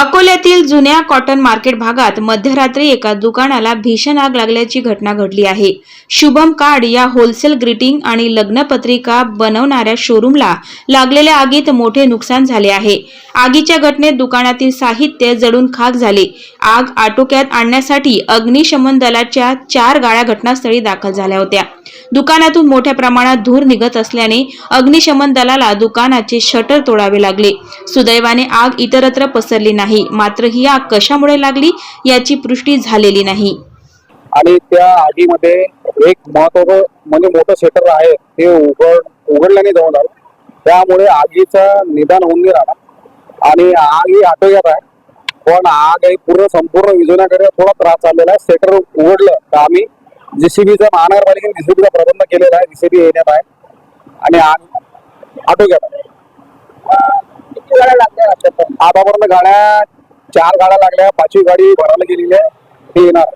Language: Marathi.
अकोल्यातील जुन्या कॉटन मार्केट भागात मध्यरात्री एका दुकानाला भीषण आग लागल्याची घटना घडली आहे। शुभम कार्ड या होलसेल ग्रीटिंग आणि लग्नपत्रिका बनवणाऱ्या शोरूमला लागलेल्या आगीत मोठे नुकसान झाले आहे। आगीच्या घटनेत दुकानातील साहित्य जळून खाक झाले। आग आटोक्यात आणण्यासाठी अग्निशमन दलाच्या 4 गाड्या घटनास्थळी दाखल झाल्या होत्या। दुकानातून मोठ्या प्रमाणात धूर निघत असल्याने अग्निशमन दलाला दुकानाचे शटर तोडावे लागले। सुदैवाने आग इतरत्र पसरली नाही, मात्र ही आग कशामुळे लागली याची पुष्टी झालेली नाही। आणि त्या आगीमध्ये एक महत्त्वाचं म्हणजे मोठं शटर आहे ते उघडल्याने जवळ आलं, त्यामुळे आगीचं निदान होऊन नाही राहिला आणि आग ही आटोक्यात आहे। पण आग ही संपूर्ण विझवण्याकडे थोडा त्रास चाललेला आहे। शटर उघडलं तर आम्ही जेसीबीचा महानगरपालिकेने जेसीबीचा प्रबंध केलेला आहे, जेसीबी येण्यात आहे आणि आग आटोक्यात आहे। किती गाड्या लागल्या? आतापर्यंत गाड्या 4 गाड्या लागल्या, 5वी गाडी भरायला गेलेली आहे, ते येणार।